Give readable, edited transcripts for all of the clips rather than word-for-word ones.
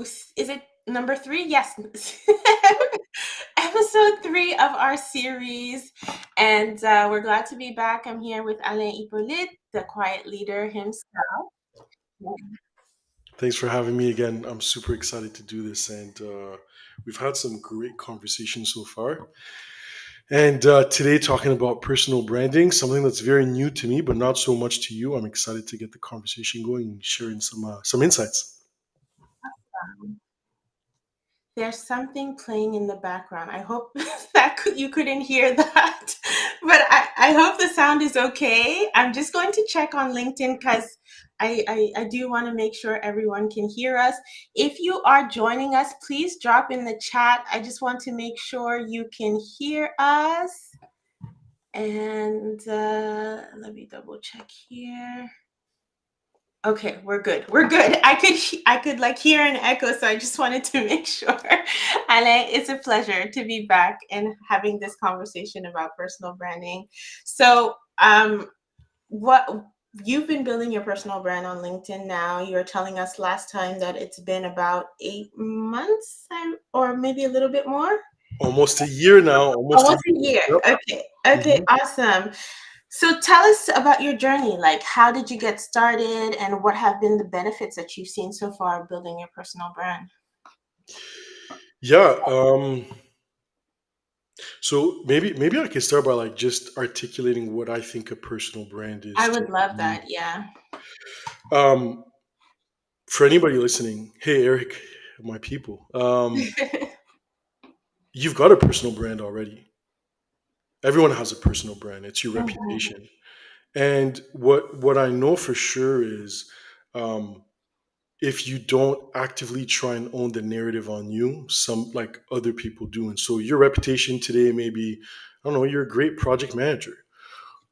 is it number 3? Yes. Episode 3 of our series. And we're glad to be back. I'm here with Alain Hyppolite, the quiet leader himself. Thanks for having me again. I'm super excited to do this, and we've had some great conversations so far. And today, talking about personal branding, something that's very new to me, but not so much to you. I'm excited to get the conversation going and sharing some insights. There's something playing in the background. I hope that you couldn't hear that, but I hope the sound is okay. I'm just going to check on LinkedIn because I do want to make sure everyone can hear us. If you are joining us, please drop in the chat. I just want to make sure you can hear us. And let me double check here. Okay, we're good. We're good. I could like hear an echo, so I just wanted to make sure. Ale, it's a pleasure to be back and having this conversation about personal branding. So, what you've been building your personal brand on LinkedIn now. You were telling us last time that it's been about 8 months, or maybe a little bit more. Almost a year now. Almost a Almost a year. year. Yep. Okay. Okay. Mhm. Awesome. So tell us about your journey. Like, how did you get started, and what have been the benefits that you've seen so far building your personal brand? Yeah. So maybe I can start by like just articulating what I think a personal brand I is to would love me. that. Yeah. Um, for anybody listening, hey Eric, my people. You've got a personal brand already. Everyone has a personal brand. It's your Mhm. reputation. And what I know for sure is, um, if you don't actively try and own the narrative on you, some like other people do. And so your reputation today may be, I don't know, you're a great project manager.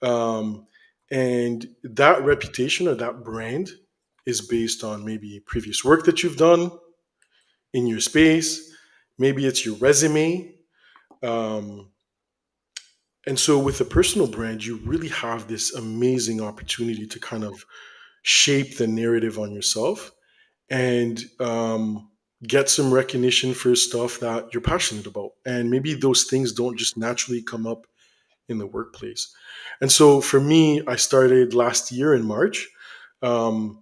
Um, and that reputation or that brand is based on maybe previous work that you've done in your space. Maybe it's your resume. Um, And so with a personal brand, you really have this amazing opportunity to kind of shape the narrative on yourself and get some recognition for stuff that you're passionate about. And maybe those things don't just naturally come up in the workplace. And so for me, I started last year in March. Um,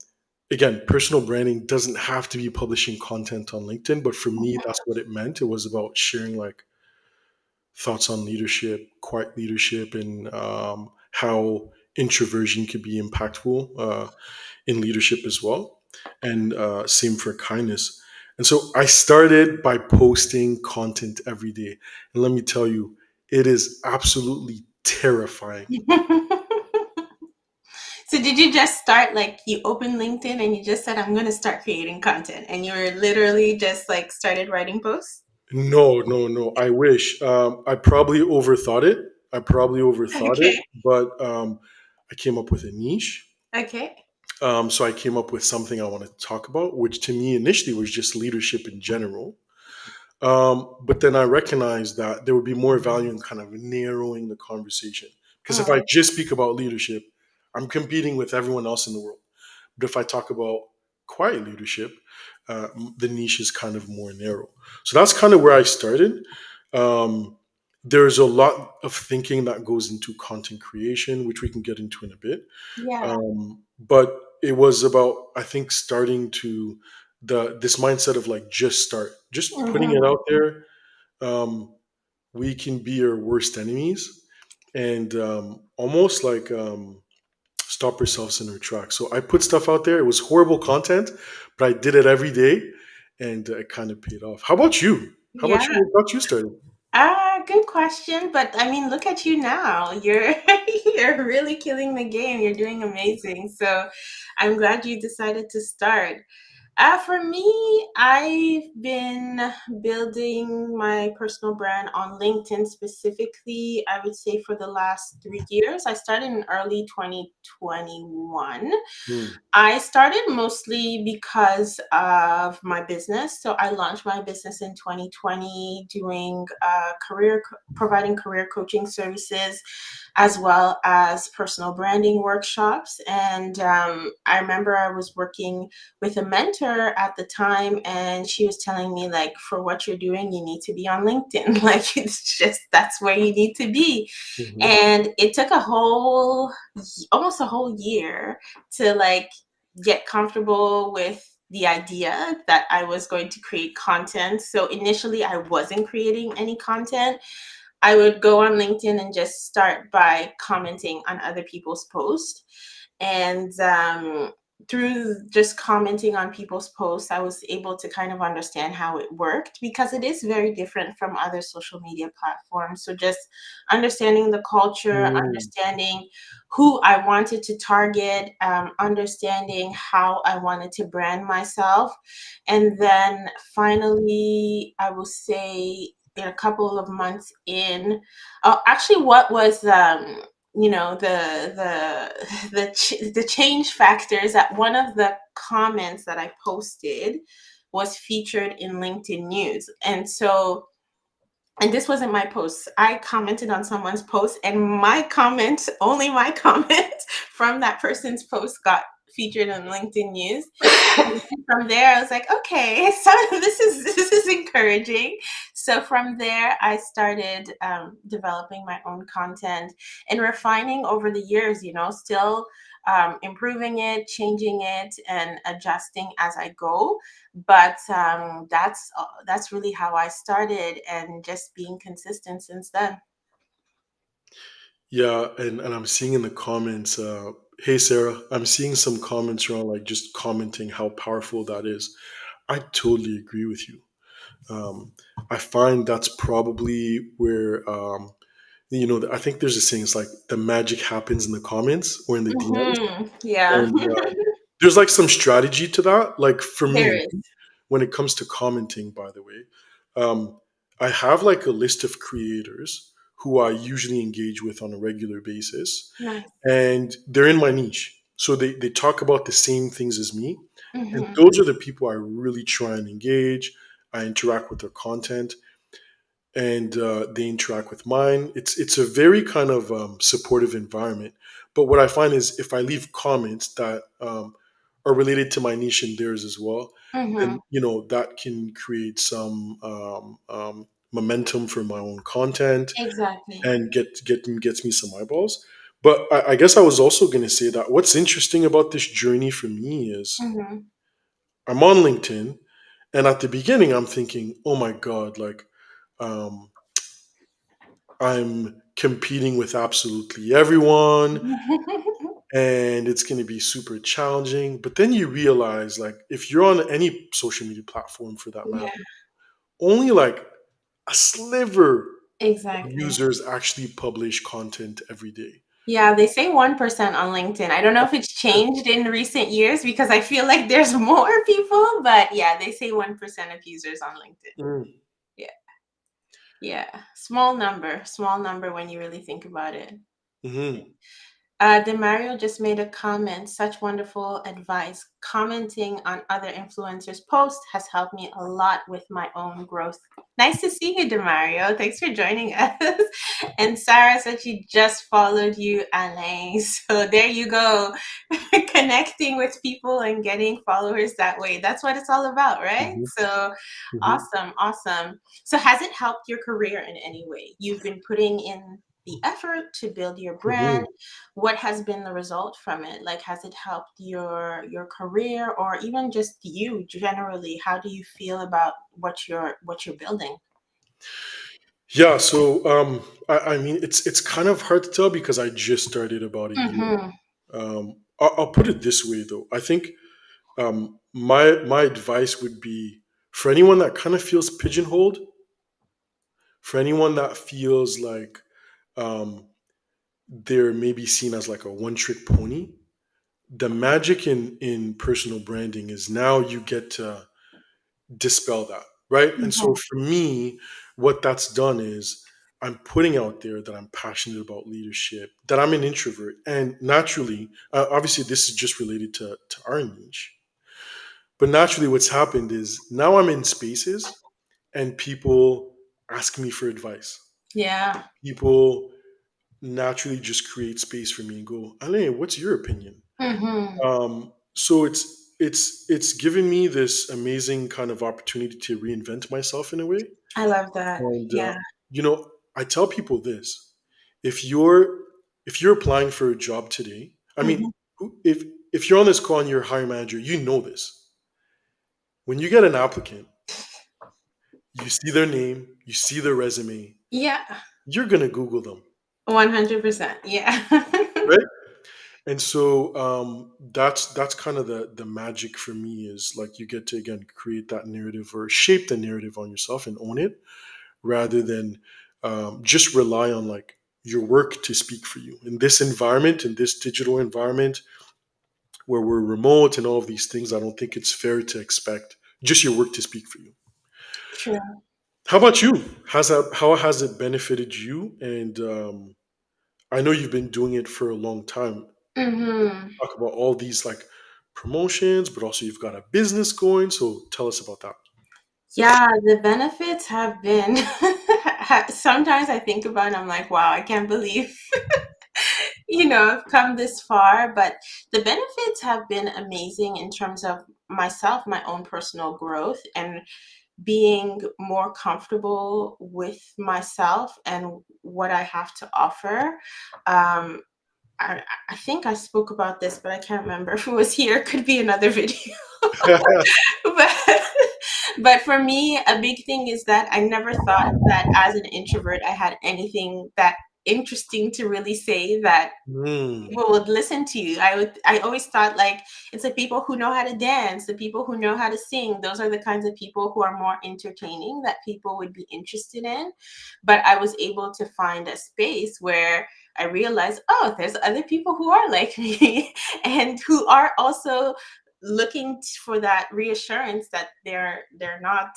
Again, personal branding doesn't have to be publishing content on LinkedIn, but for me, that's what it meant. It was about sharing like thoughts on leadership, quiet leadership, and how introversion could be impactful in leadership as well. And same for kindness. And so I started by posting content every day. And let me tell you, it is absolutely terrifying. So did you just start, like, you opened LinkedIn and you just said, I'm going to start creating content, and you were literally just like started writing posts? No, no, no. I wish. I probably overthought it. Okay. But I came up with a niche. Okay. So I came up with something I wanted to talk about, which to me initially was just leadership in general. But then I recognized that there would be more value in kind of narrowing the conversation. Because if I Mm. just speak about leadership, I'm competing with everyone else in the world. But if I talk about quiet leadership, the niche is kind of more narrow. So that's kind of where I started. Um, there's a lot of thinking that goes into content creation, which we can get into in a bit. Yeah. But it was about, I think, starting to this mindset of like just putting it Mhm. out there. um, we can be our worst enemies and almost like stop ourselves in our tracks. So I put stuff out there. It was horrible content, but I did it every day, and it kind of paid off. How about you? How about Yeah. you? What got you started? Good question. But I mean, look at you now. You're you're really killing the game. You're doing amazing. So I'm glad you decided to start. For me, I've been building my personal brand on LinkedIn specifically, I would say for the last 3 years. I started in early 2021. Hmm. I started mostly because of my business. So I launched my business in 2020 doing providing career coaching services. as well as personal branding workshops. And I remember I was working with a mentor at the time, and she was telling me, like, for what you're doing, you need to be on LinkedIn. Like, it's just that's where you need to be. Hmm. And it took almost a whole year to like get comfortable with the idea that I was going to create content. So initially, I wasn't creating any content. I would go on LinkedIn and just start by commenting on other people's posts. And through just commenting on people's posts, I was able to kind of understand how it worked, because it is very different from other social media platforms. So just understanding the culture, Mm. understanding who I wanted to target, understanding how I wanted to brand myself. And then finally, I will say, in a couple of months in, actually, what was the change factors, that one of the comments that I posted was featured in LinkedIn news. And so, and this wasn't my post. I commented on someone's post, and my comment, only my comment from that person's post, got featured on LinkedIn news. And then from there, I was like, okay, so this is encouraging. So from there, I started developing my own content and refining over the years. Still improving it, changing it, and adjusting as I go. But that's really how I started, and just being consistent since then. Yeah, and I'm seeing in the comments, hey Sarah, I'm seeing some comments around like just commenting how powerful that is. I totally agree with you. Um, I find that's probably where I think there's a saying, it's like the magic happens in the comments or in the DMs, Yeah, and there's like some strategy to that. Like for there me, is. when it comes to commenting, by the way, um, I have like a list of creators who I usually engage with on a regular basis, Nice. and they're in my niche. So they talk about the same things as me. And Hmm. those are the people I really try and engage. I interact with their content, and they interact with mine. It's a very kind of supportive environment. But what I find is if I leave comments that are related to my niche and theirs as well, Hmm. then that can create some momentum for my own content Exactly. and gets me some eyeballs. But I guess I was also going to say that what's interesting about this journey for me is Hmm. I'm on LinkedIn, and at the beginning I'm thinking, oh my god, like. Um, I'm competing with absolutely everyone and it's going to be super challenging. But then you realize, like, if you're on any social media platform for that matter, Yeah, only like a sliver of exactly. users actually publish content every day. Yeah, they say 1% on LinkedIn. I don't know if it's changed in recent years, because I feel like there's more people, but yeah, they say 1% of users on LinkedIn. Mm. Yeah. Yeah. Small number when you really think about it. Hmm. Demario just made a comment. Such wonderful advice. Commenting on other influencers' posts has helped me a lot with my own growth. Nice to see you, Demario. Thanks for joining us. And Sarah said she just followed you, Alain. So there you go. Connecting with people and getting followers that way. That's what it's all about, right? Hmm. So Hmm. awesome, awesome. So has it helped your career in any way? You've been putting in the effort to build your brand. Hmm. What has been the result from it? Like, has it helped your career, or even just you generally? How do you feel about what you're building? Yeah, so I mean, it's kind of hard to tell because I just started about a year. Mm-hmm. I'll put it this way, though. I think my advice would be for anyone that kind of feels pigeonholed, for anyone that feels like um, they're maybe seen as like a one trick pony. The magic in personal branding is now you get to dispel that, right? And so Mm-hmm. for me, what that's done is I'm putting out there that I'm passionate about leadership, that I'm an introvert, and naturally, obviously, this is just related to our niche. But naturally, what's happened is now I'm in spaces and people ask me for advice. Yeah. People naturally just create space for me and go, Alain, what's your opinion? Mm-hmm. So it's given me this amazing kind of opportunity to reinvent myself in a way. I love that. And Yeah. I tell people this: if you're applying for a job today, I mean, Hmm. if you're on this call and you're a hiring manager, you know this. When you get an applicant, you see their name, you see their resume, Yeah. you're gonna Google them, 100%. Yeah. right? And so that's kind of the magic for me is like you get to again create that narrative or shape the narrative on yourself and own it rather than just rely on like your work to speak for you in this environment, in this digital environment where we're remote and all of these things. I don't think it's fair to expect just your work to speak for you. True. How about you? How has it benefited you? And I know you've been doing it for a long time. Hmm. Talk about all these like promotions, but also you've got a business going. So tell us about that. Yeah, the benefits have been sometimes I think about it, I'm like, wow, I can't believe, I've come this far. But the benefits have been amazing in terms of myself, my own personal growth, and being more comfortable with myself and what I have to offer. Um, I think I spoke about this, but I can't remember if it was here. It could be another video. but but for me, a big thing is that I never thought that as an introvert I had anything that interesting to really say that Mm, people would listen to you. I always thought like it's the people who know how to dance, the people who know how to sing. Those are the kinds of people who are more entertaining that people would be interested in. But I was able to find a space where I realized, oh, there's other people who are like me and who are also looking for that reassurance that they're not,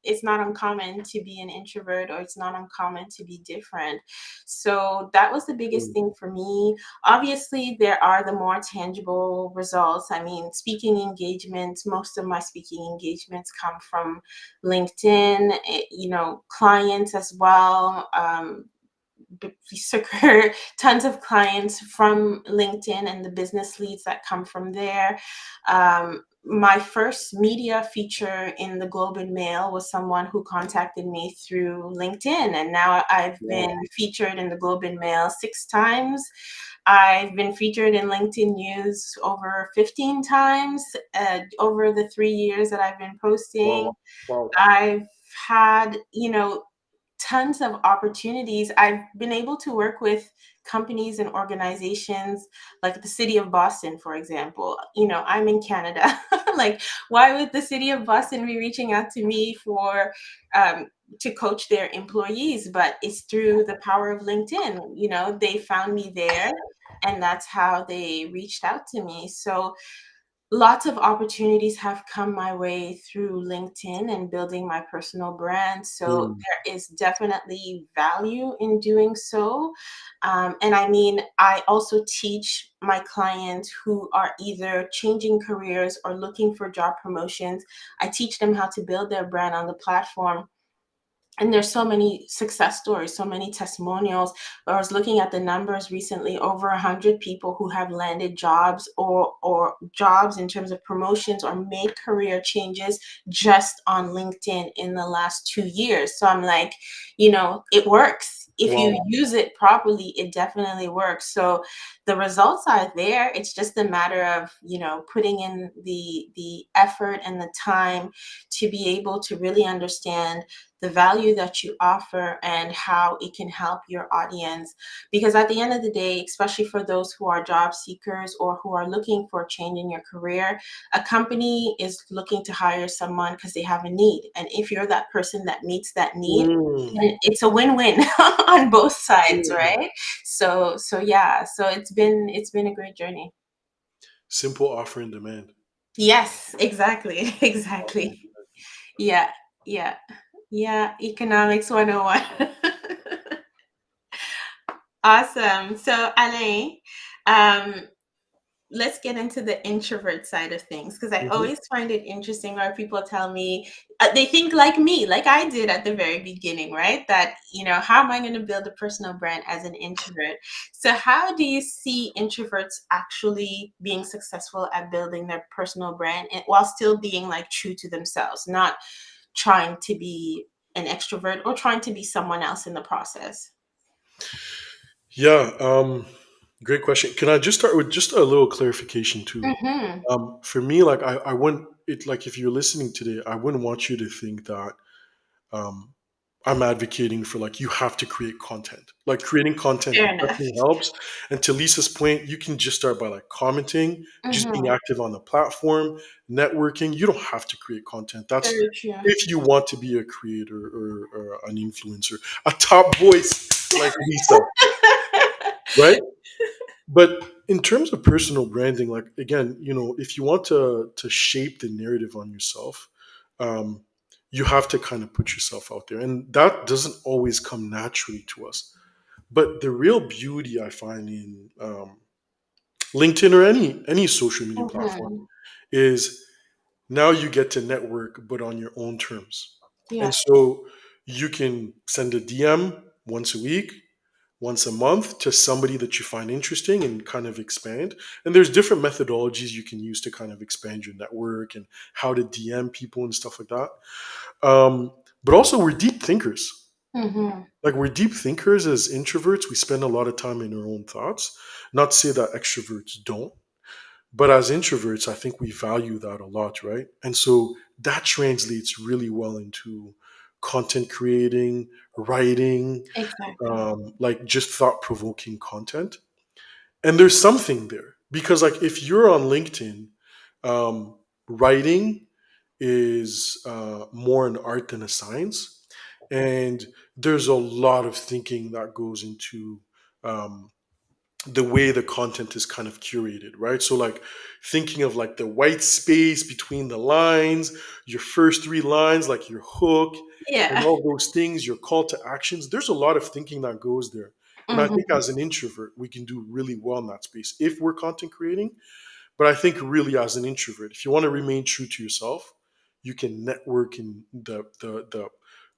it's not uncommon to be an introvert, or it's not uncommon to be different. So that was the biggest mm, thing for me. Obviously, there are the more tangible results. I mean, speaking engagements, most of my speaking engagements come from LinkedIn, clients as well. We secure tons of clients from LinkedIn and the business leads that come from there. My first media feature in the Globe and Mail was someone who contacted me through LinkedIn, and now I've been wow, featured in the Globe and Mail 6 times. I've been featured in LinkedIn News over 15 times over the 3 years that I've been posting. wow, wow. I've had, tons of opportunities. I've been able to work with companies and organizations like the city of Boston, for example. I'm in Canada. Like, why would the city of Boston be reaching out to me um, to coach their employees? But it's through the power of LinkedIn. They found me there, and that's how they reached out to me. So lots of opportunities have come my way through LinkedIn and building my personal brand. So Mm, there is definitely value in doing so. And I mean, I also teach my clients who are either changing careers or looking for job promotions. I teach them how to build their brand on the platform, and there's so many success stories, so many testimonials. I was looking at the numbers recently, over 100 people who have landed jobs or jobs in terms of promotions or made career changes just on LinkedIn in the last 2 years. So I'm like, it works. If you wow. use it properly, it definitely works. So the results are there. It's just a matter of, putting in the effort and the time to be able to really understand the value that you offer and how it can help your audience. Because at the end of the day, especially for those who are job seekers or who are looking for a change in your career, a company is looking to hire someone because they have a need. And if you're that person that meets that need, Mm, then it's a win-win on both sides, mm. right? So yeah, so it's been a great journey. Simple offer and demand. Yes, exactly. Offer and Exactly. demand. Yeah, yeah, yeah. Economics 101. Awesome. So, Alain, um, let's get into the introvert side of things, because I Mhm. always find it interesting where people tell me, they think like me, like I did at the very beginning, right? That, how am I going to build a personal brand as an introvert? So, how do you see introverts actually being successful at building their personal brand while still being like true to themselves, not trying to be an extrovert or trying to be someone else in the process? Yeah, great question. Can I just start with just a little clarification too? Mm-hmm. For me, like I wouldn't it like if you're listening today, I wouldn't want you to think that um, I'm advocating for like you have to create content. Like creating content Fair enough. definitely helps. And to Lisa's point, you can just start by like commenting, just being Mm-hmm. active on the platform, networking. You don't have to create content. That's Very true. if you want to be a creator or an influencer, a top voice like Lisa, right? But in terms of personal branding, like again, if you want to shape the narrative on yourself, um, you have to kind of put yourself out there, and that doesn't always come naturally to us. But the real beauty I find in LinkedIn or any social media platform Mm-hmm. is now you get to network, but on your own terms, and Yeah. so you can send a DM once a week, once a month to somebody that you find interesting and kind of expand. And there's different methodologies you can use to kind of expand your network and how to DM people and stuff like that. But also, we're deep thinkers. Mm-hmm. Like, we're deep thinkers as introverts. We spend a lot of time in our own thoughts. Not to say that extroverts don't, but as introverts, I think we value that a lot, right? And so that translates really well into content creating, writing, Exactly. like just thought provoking content. And there's something there because, like, if you're on LinkedIn, writing is more an art than a science. And there's a lot of thinking that goes into um, the way the content is kind of curated, right? So, like, thinking of like the white space between the lines, your first three lines, like your hook, and Yeah. all those things, your call to actions. There's a lot of thinking that goes there. And I think Mm-hmm. as an introvert, we can do really well in that space if we're content creating. But I think really as an introvert, if you want to remain true to yourself, you can network in the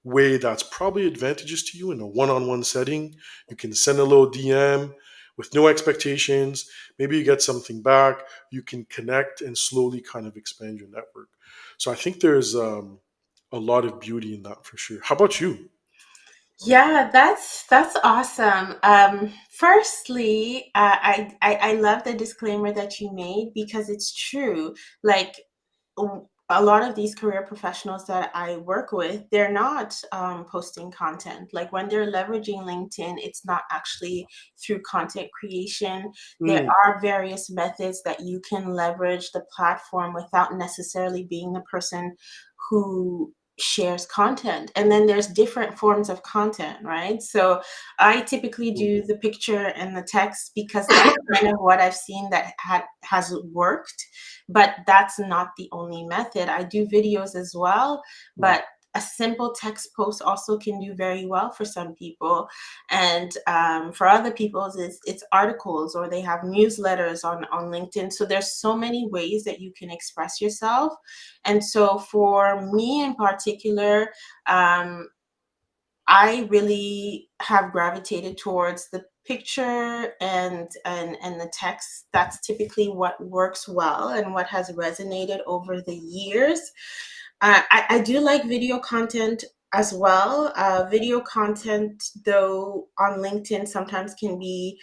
way that's probably advantageous to you in a one-on-one setting. You can send a little DM with no expectations. Maybe you get something back. You can connect and slowly kind of expand your network. So I think there's a lot of beauty in that for sure. How about you? Yeah, that's awesome. Firstly, I love the disclaimer that you made because it's true. Like, a lot of these career professionals that I work with, they're not posting content. Like when they're leveraging LinkedIn, it's not actually through content creation. There Mm, are various methods that you can leverage the platform without necessarily being the person who shares content. And then there's different forms of content, right? So I typically mm, do the picture and the text because that's kind of what I've seen that has worked, but that's not the only method. I do videos as well, mm, but a simple text post also can do very well for some people, and for other people, it's articles or they have newsletters on LinkedIn. So there's so many ways that you can express yourself, and so for me in particular, um, I really have gravitated towards the picture and the text. That's typically what works well and what has resonated over the years. I do like video content as well. Video content, though, on LinkedIn sometimes can be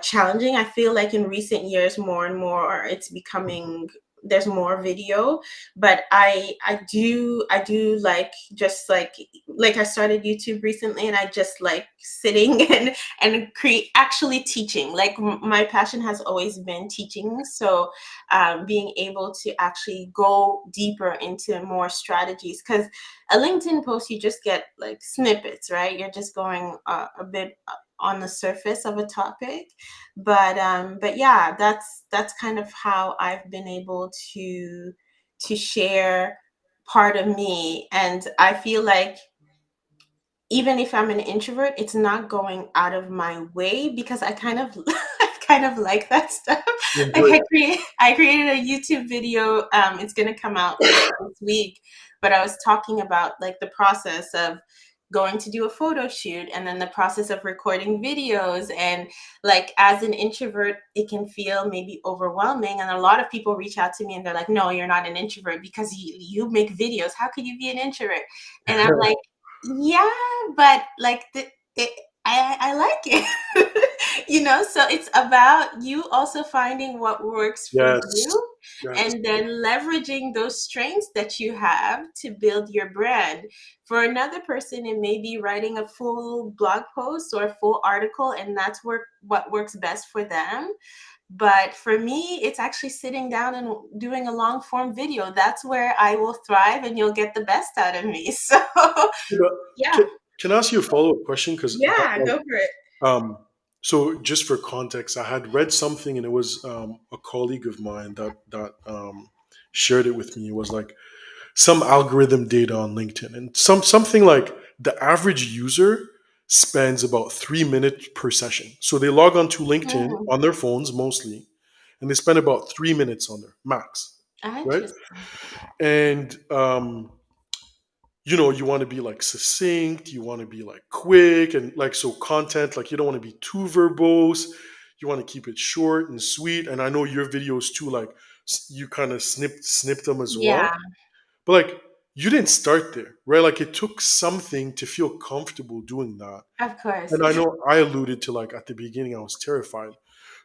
challenging. I feel like in recent years, more and more, it's becoming there's more video, but I do like just like I started YouTube recently, and I just like sitting and create actually teaching. Like my passion has always been teaching, so being able to actually go deeper into more strategies, because a LinkedIn post, you just get like snippets, right? You're just going a bit on the surface of a topic, but yeah, that's kind of how I've been able to share part of me. And I feel like even if I'm an introvert, it's not going out of my way because I kind of kind of like that stuff. Like Enjoy. I created a YouTube video. It's gonna come out later this week, but I was talking about like the process of going to do a photo shoot and then the process of recording videos. And like as an introvert, it can feel maybe overwhelming, and a lot of people reach out to me and they're like, no, you're not an introvert because you make videos, how could you be an introvert? And I'm like, yeah, but like it, I like it. You know, so it's about you also finding what works for Yes. you Yes. and then leveraging those strengths that you have to build your brand. For another person, it may be writing a full blog post or a full article, and that's what works best for them. But for me, it's actually sitting down and doing a long form video. That's where I will thrive and you'll get the best out of me. So, You know, yeah. can, can I ask you a follow-up question? Because Yeah, go for it. so just for context, I had read something, and it was a colleague of mine that shared it with me. It was like some algorithm data on LinkedIn, and something like the average user spends about 3 minutes per session. So they log on to LinkedIn Mm, on their phones mostly, and they spend about 3 minutes on there max, right? interesting. And you want to be like succinct, you want to be like quick, and like so content, like you don't want to be too verbose, you want to keep it short and sweet. And I know your videos too, like you kind of snipped them as well, Yeah, but like you didn't start there, right? Like it took something to feel comfortable doing that. of course. And I know I alluded to, like, at the beginning I was terrified.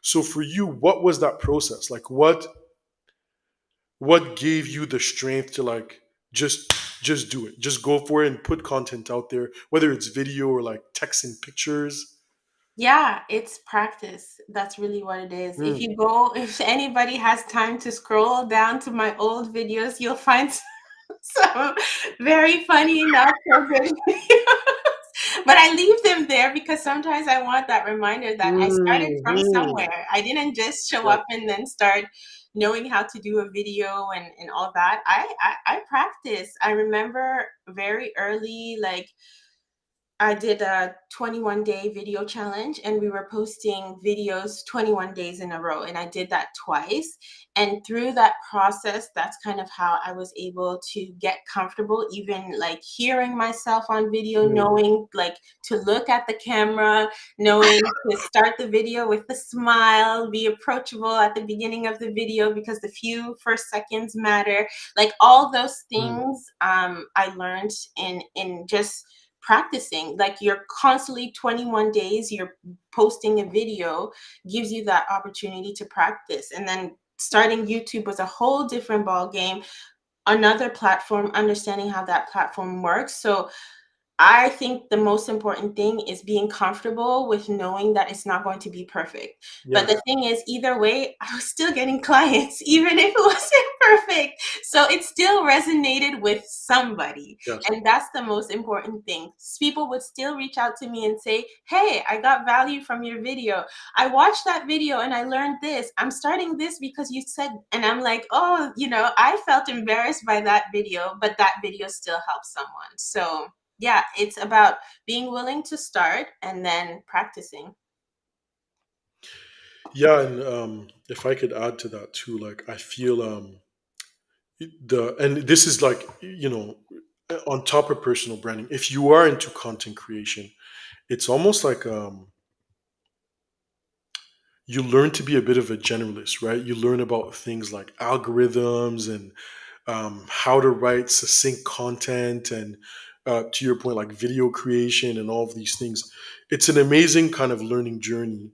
So for you, what was that process like? What gave you the strength to like just do it, just go for it and put content out there, whether it's video or like text and pictures? Yeah, it's practice. That's really what it is. If Mm. you go, if anybody has time to scroll down to my old videos, you'll find some very funny, not so good videos. But I leave them there because sometimes I want that reminder that I started from Mhm. somewhere. I didn't just show Yes. up and then start knowing how to do a video and all that. I practice. I remember very early, like I did a 21-day video challenge and we were posting videos 21 days in a row. And I did that twice. And through that process, that's kind of how I was able to get comfortable, even like hearing myself on video, Mm. knowing like to look at the camera, knowing to start the video with a smile, be approachable at the beginning of the video because the few first seconds matter. Like all those Mm. things I learned in just practicing. Like you're constantly 21 days you're posting a video, gives you that opportunity to practice. And then starting YouTube was a whole different ball game, another platform, understanding how that platform works. So I think the most important thing is being comfortable with knowing that it's not going to be perfect. But Yes. the thing is, either way, I was still getting clients, even if it wasn't perfect. So it still resonated with somebody. Yes. And that's the most important thing. People would still reach out to me and say, hey, I got value from your video. I watched that video and I learned this. I'm starting this because you said, and I'm like, oh, I felt embarrassed by that video, but that video still helped someone. So yeah, it's about being willing to start and then practicing. Yeah, and if I could add to that too, like I feel the and this is like, on top of personal branding, if you are into content creation, it's almost like you learn to be a bit of a generalist, right? You learn about things like algorithms and how to write succinct content, and to your point, like video creation and all of these things. It's an amazing kind of learning journey.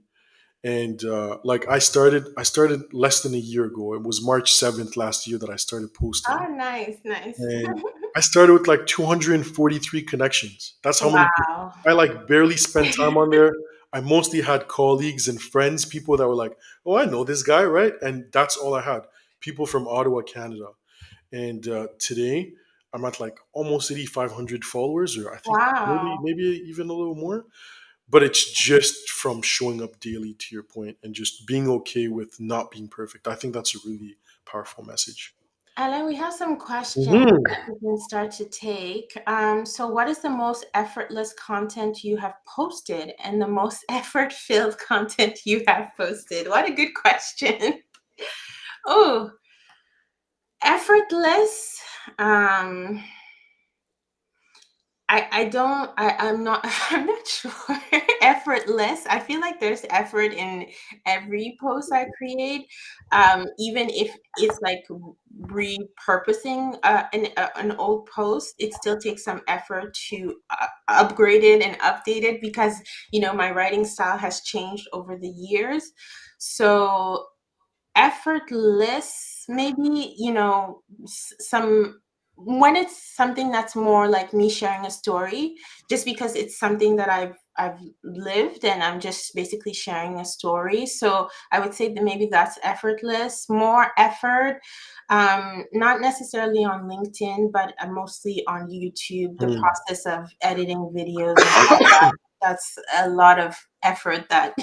And like I started less than a year ago. It was March 7th last year that I started posting, Oh, nice, nice. and I started with like 243 connections. That's how many people. Wow. I like barely spent time on there. I mostly had colleagues and friends, people that were like, "Oh, I know this guy, right?" And that's all I had. People from Ottawa, Canada. And today, I'm at like almost 8,500 followers, or I think Wow. maybe even a little more. But it's just from showing up daily, to your point, and just being okay with not being perfect. I think that's a really powerful message. Alan, we have some questions Mhm. that we can start to take. So, what is the most effortless content you have posted and the most effort filled content you have posted? What a good question. Oh, effortless. Um, I don't I'm not I'm not sure. Effortless. I feel like there's effort in every post I create. Even if it's like repurposing an old post, it still takes some effort to upgrade it and update it because my writing style has changed over the years. So effortless, maybe, some when it's something that's more like me sharing a story, just because it's something that I've lived and I'm just basically sharing a story. So I would say that maybe that's effortless. More effort, not necessarily on LinkedIn, but mostly on YouTube. The Mm. process of editing videos and all that, that's a lot of effort that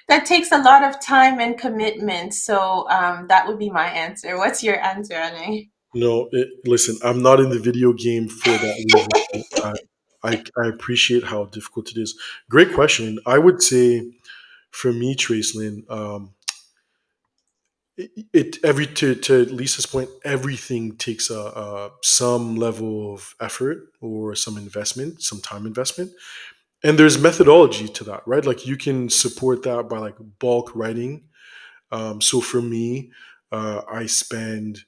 that takes a lot of time and commitment. So that would be my answer. What's your answer, Anne? No, listen, I'm not in the video game for that reason. I appreciate how difficult it is. Great question. I would say for me, Tracelyn, every to Lisa's point, everything takes a some level of effort or some investment, some time investment, and there's methodology to that, right? Like you can support that by like bulk writing. So for me, I spend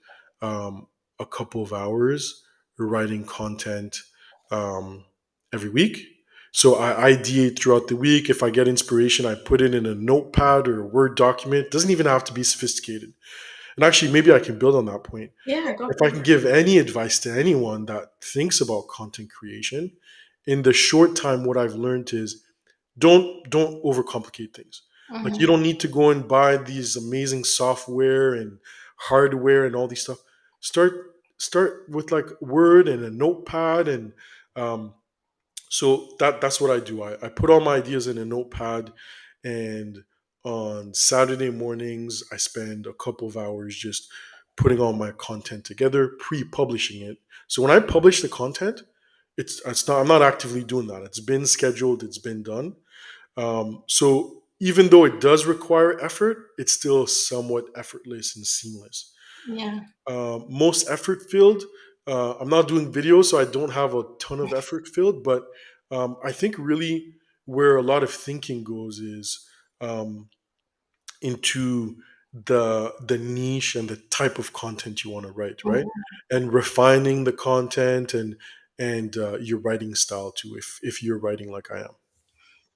um, a couple of hours writing content um, every week. So I ideate throughout the week. If I get inspiration, I put it in a notepad or a Word document. It doesn't even have to be sophisticated. And actually, maybe I can build on that point. Yeah, go If for I can give any advice to anyone that thinks about content creation, in the short time, what I've learned is don't overcomplicate things. Like you it. don't need to go and buy these amazing software and hardware and all these stuff. Start with like Word and a notepad, and um, so that's what I do. I put all my ideas in a notepad, and on Saturday mornings I spend a couple of hours just putting all my content together, pre-publishing it. So when I publish the content, it's not I'm not actively doing that. It's been scheduled, it's been done. So even though it does require effort, it's still somewhat effortless and seamless. Yeah. Most effort filled. I'm not doing videos, so I don't have a ton of effort filled. But I think really where a lot of thinking goes is um, into the niche and the type of content you want to write, right? Mhm. And refining the content and your writing style too, if you're writing like I am.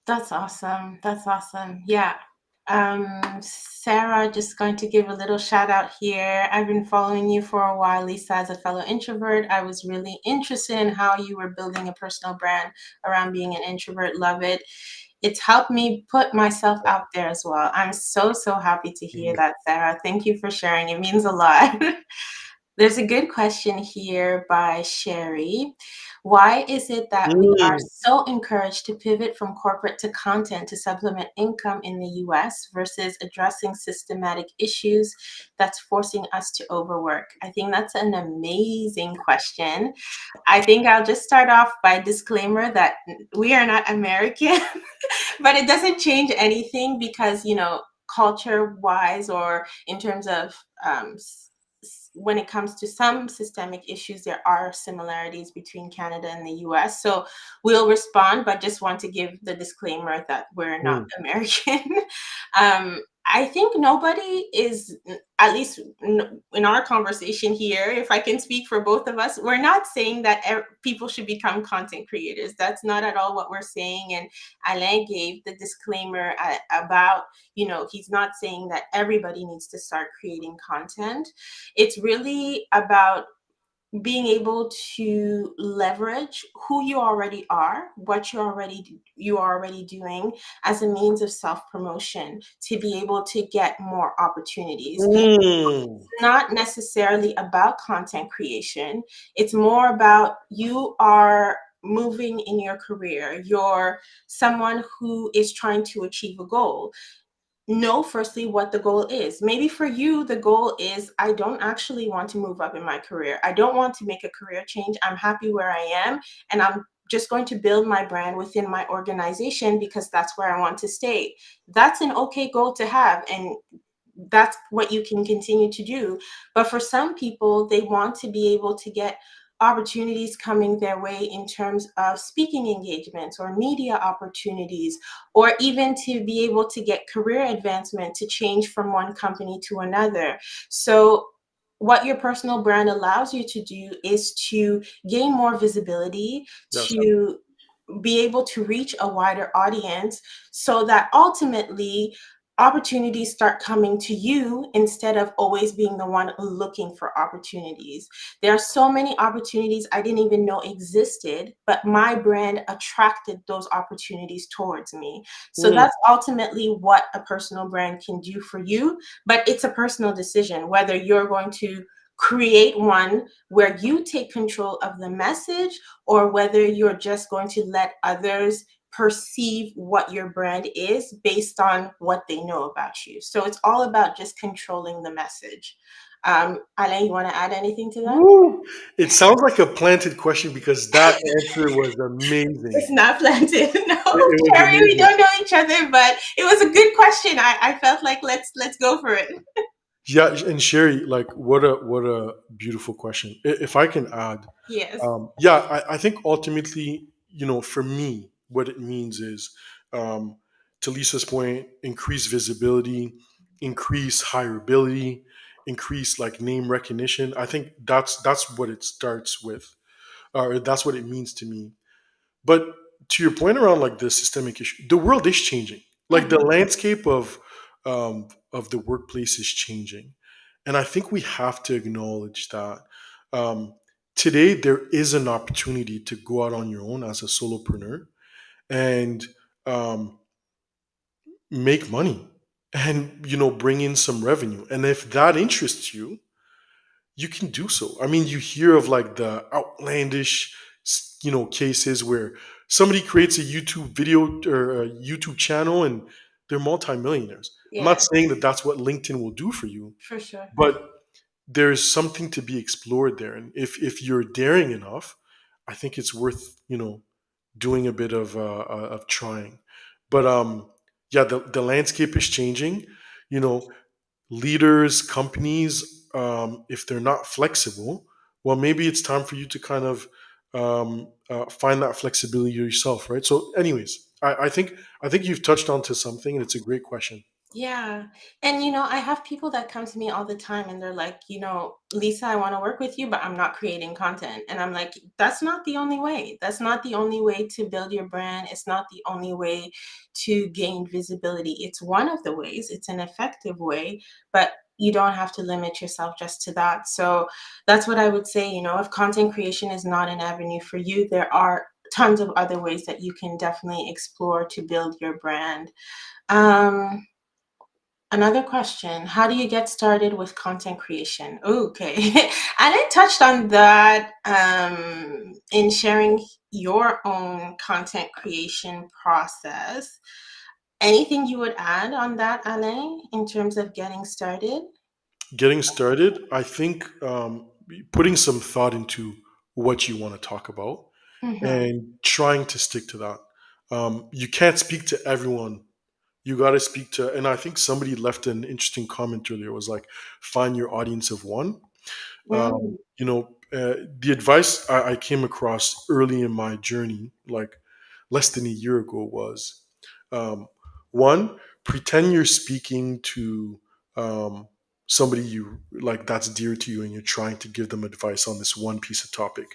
That's awesome. That's awesome. Yeah. Sarah, just going to give a little shout out here. I've been following you for a while, Lisa, as a fellow introvert. I was really interested in how you were building a personal brand around being an introvert. Love it. It's helped me put myself out there as well. I'm so, so happy to hear that, Sarah. Thank you for sharing. It means a lot. There's a good question here by Sherry. Why is it that we are Mm. so encouraged to pivot from corporate to content to supplement income in the US versus addressing systematic issues that's forcing us to overwork? I think that's an amazing question. I think I'll just start off by a disclaimer that we are not American, but it doesn't change anything because, culture wise or in terms of when it comes to some systemic issues, there are similarities between Canada and the US. So we'll respond, but just want to give the disclaimer that we're not Mm. American. I think nobody is, at least in our conversation here, if I can speak for both of us, we're not saying that people should become content creators. That's not at all what we're saying. And Alain gave the disclaimer about, he's not saying that everybody needs to start creating content. It's really about being able to leverage who you already are, what you are already doing as a means of self-promotion to be able to get more opportunities. Mm. Not necessarily about content creation. It's more about you are moving in your career. You're someone who is trying to achieve a goal. know firstly what the goal is. Maybe for you, the goal is I don't actually want to move up in my career. I don't want to make a career change. I'm happy where I am, and I'm just going to build my brand within my organization because that's where I want to stay. That's an okay goal to have, and that's what you can continue to do. But for some people, they want to be able to get opportunities coming their way in terms of speaking engagements or media opportunities, or even to be able to get career advancement to change from one company to another. So what your personal brand allows you to do is to gain more visibility, Yes. to be able to reach a wider audience, so that ultimately opportunities start coming to you instead of always being the one looking for opportunities. There are so many opportunities I didn't even know existed, but my brand attracted those opportunities towards me. So Mm, that's ultimately what a personal brand can do for you, but it's a personal decision whether you're going to create one where you take control of the message, or whether you're just going to let others perceive what your brand is based on what they know about you. So it's all about just controlling the message. Alain, you want to add anything to that? woo. It sounds like a planted question because that answer was It's amazing. not planted. No, It was Sherry, we amazing. don't know each other, but it was a good question. I felt like let's go for it. Yeah, and Sherry, like, what a beautiful question. If I can add, Yes. yeah, I think ultimately, for me, what it means is, um, to Lisa's point, increase visibility, increase hireability, increase like name recognition. I think that's what it starts with, or that's what it means to me. But to your point around like the systemic issue, the world is changing. Like the Mhm. landscape of the workplace is changing, and I think we have to acknowledge that. Um, Today, there is an opportunity to go out on your own as a solopreneur and um, make money and bring in some revenue. And if that interests you, you can do so. I mean, you hear of like the outlandish, cases where somebody creates a YouTube video or a YouTube channel and they're multimillionaires. I'm not Yeah, saying that that's what LinkedIn will do for you, for sure. but there's something to be explored there. And if you're daring enough, I think it's worth doing a bit of trying. But yeah, the landscape is changing. You know, leaders, companies, if they're not flexible, well, maybe it's time for you to kind of find that flexibility yourself, right? So, anyways, I think you've touched onto something, and it's a great question. Yeah. And I have people that come to me all the time and they're like, Lisa, I want to work with you, but I'm not creating content. And I'm like, that's not the only way. That's not the only way to build your brand. It's not the only way to gain visibility. It's one of the ways, it's an effective way, but you don't have to limit yourself just to that. So that's what I would say. If content creation is not an avenue for you, there are tons of other ways that you can definitely explore to build your brand. Um, Another question, how do you get started with content creation? Okay. And I touched on that in sharing your own content creation process. Anything you would add on that, Alain, in terms of getting started? Getting started, I think putting some thought into what you want to talk about Mm-hmm. and trying to stick to that. You can't speak to everyone. You got to speak to, and I think somebody left an interesting comment earlier. It was like, find your audience of one. Mm, The advice I came across early in my journey, like less than a year ago, was um, one, pretend you're speaking to somebody you like that's dear to you, and you're trying to give them advice on this one piece of topic.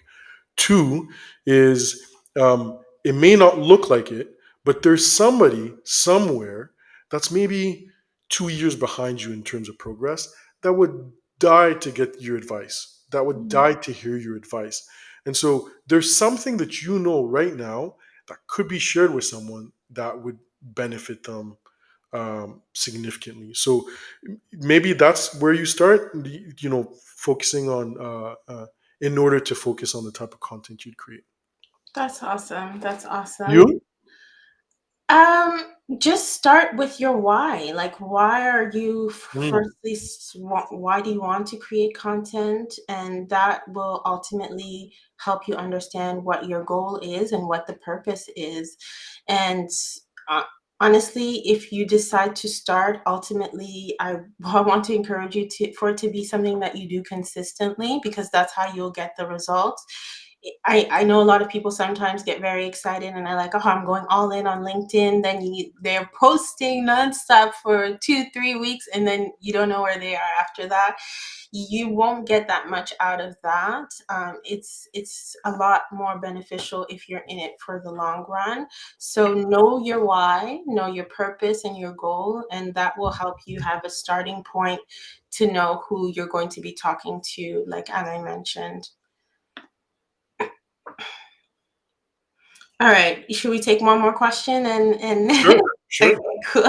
Two is it may not look like it, but there's somebody somewhere that's maybe 2 years behind you in terms of progress that would die to get your advice, that would mm, die to hear your advice. And so there's something that you know right now that could be shared with someone that would benefit them significantly. So maybe that's where you start, focusing on, in order to focus on the type of content you'd create. that's awesome. That's awesome. You? Um, just start with your why. Like, why are you Mm, firstly, why do you want to create content? And that will ultimately help you understand what your goal is and what the purpose is. And uh, honestly, if you decide to start, ultimately, I want to encourage you to for it to be something that you do consistently, because that's how you'll get the results. I know a lot of people sometimes get very excited and they're like, oh, I'm going all in on LinkedIn. Then they're posting nonstop for 2, 3 weeks, and then you don't know where they are after that. You won't get that much out of that. It's a lot more beneficial if you're in it for the long run. So know your why, know your purpose and your goal, and that will help you have a starting point to know who you're going to be talking to, like Anna mentioned. All right. Should we take one more question and sure, okay, sure. cool.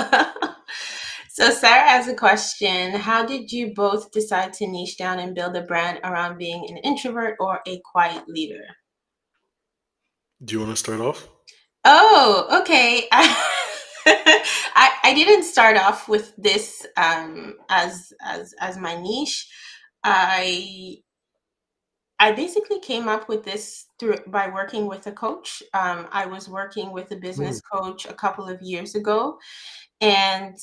So Sarah has a question. How did you both decide to niche down and build a brand around being an introvert or a quiet leader? Do you want to start off? Oh, okay. I didn't start off with this as my niche. I I basically came up with this through by working with a coach. I was working with a Mm, business coach a couple of years ago, and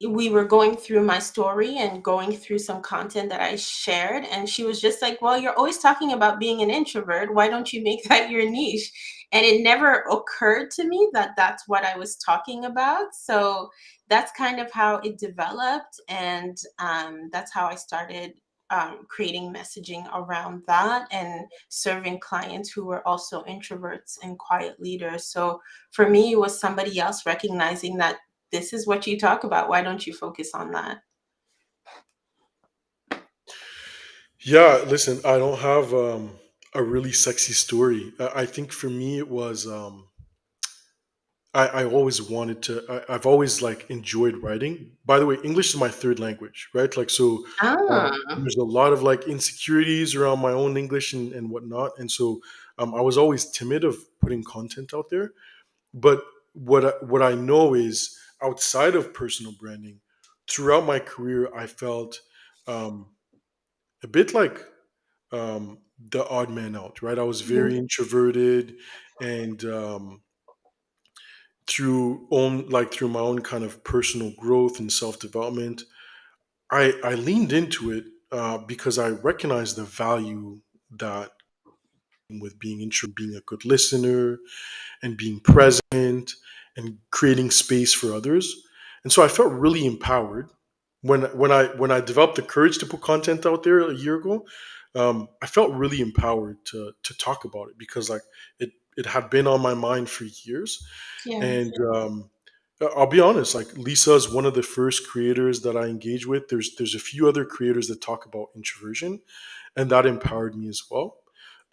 we were going through my story and going through some content that I shared, and she was just like, well, you're always talking about being an introvert, why don't you make that your niche? And it never occurred to me that that's what I was talking about. So that's kind of how it developed, and that's how I started creating messaging around that and serving clients who were also introverts and quiet leaders. So for me, it was somebody else recognizing that this is what you talk about. Why don't you focus on that? yeah, listen, I don't have a really sexy story. I think for me it was I always wanted to. I've always like enjoyed writing. By the way, English is my third language, right? Like so, Ah, there's a lot of like insecurities around my own English and whatnot, and so I was always timid of putting content out there. But what I know is outside of personal branding, throughout my career, I felt um, a bit like the odd man out, right? I was mhm, very introverted, and through my own kind of personal growth and self development, I leaned into it because I recognized the value that with being being a good listener and being present and creating space for others. And so I felt really empowered when I developed the courage to put content out there a year ago. I felt really empowered to talk about it because like it had been on my mind for years. yes. And I'll be honest, like Lisa is one of the first creators that I engage with. There's a few other creators that talk about introversion, and that empowered me as well.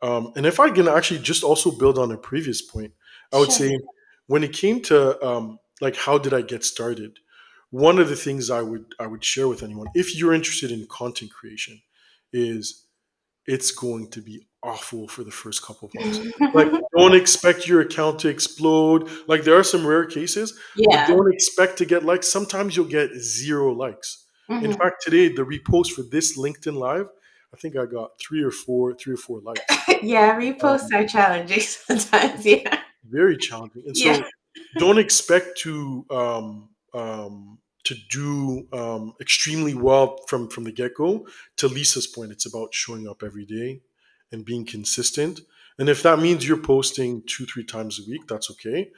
And if I can actually just also build on a previous point, I would Sure. say when it came to like how did I get started, one of the things I would share with anyone if you're interested in content creation is it's going to be awful for the first couple of months. Like, don't expect your account to explode. Like, there are some rare cases, but Yeah. don't expect to get likes. Sometimes you'll get zero likes. In Mhm. fact, today the repost for this LinkedIn Live, I think I got three or four likes. Yeah, reposts Um, are challenging sometimes. Yeah. very challenging. And Yeah. so don't expect to do extremely well from the get go. To Lisa's point, it's about showing up every day and being consistent. And if that means you're posting 2 3 times a week, that's okay.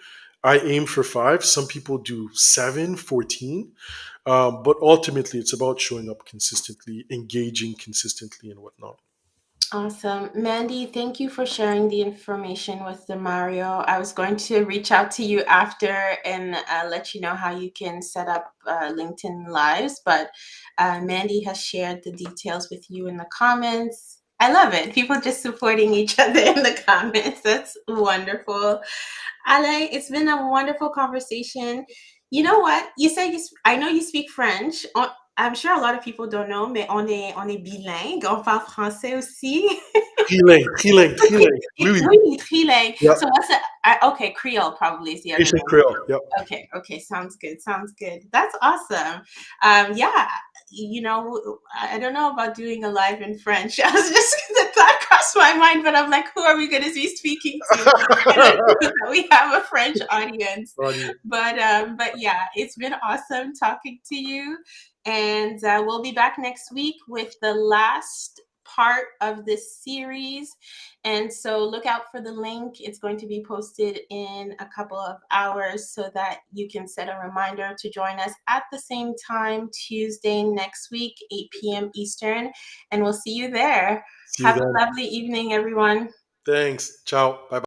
I aim for five. Some people do 7, 14. But ultimately, it's about showing up consistently, engaging consistently, and whatnot. Awesome. Mandy, thank you for sharing the information with the Mario. I was going to reach out to you after and let you know how you can set up LinkedIn Lives, but Mandy has shared the details with you in the comments. I love it. People just supporting each other in the comments. That's wonderful. Ale, it's been a wonderful conversation. You know what? You said I know you speak French. I'm sure a lot of people don't know, mais on est bilingue. On parle français aussi. Trilingue, trilingue, trilingue. Oui, oui. Oui, trilingue. Yep. So what's okay, Creole probably is the other Haitian name. Creole. Yep. Okay, okay, sounds good. Sounds good. That's awesome. Yeah, you know, I don't know about doing a live in French. I was just the thought crossed my mind, but I'm like, who are we going to be speaking to? And I know that we have a French audience, Funny. but yeah, it's been awesome talking to you, and we'll be back next week with the last part of this series. And so look out for the link. It's going to be posted in a couple of hours so that you can set a reminder to join us at the same time Tuesday next week, 8 p.m. Eastern. And we'll see you there. See you Have then. a lovely evening, everyone. Thanks. Ciao. Bye bye.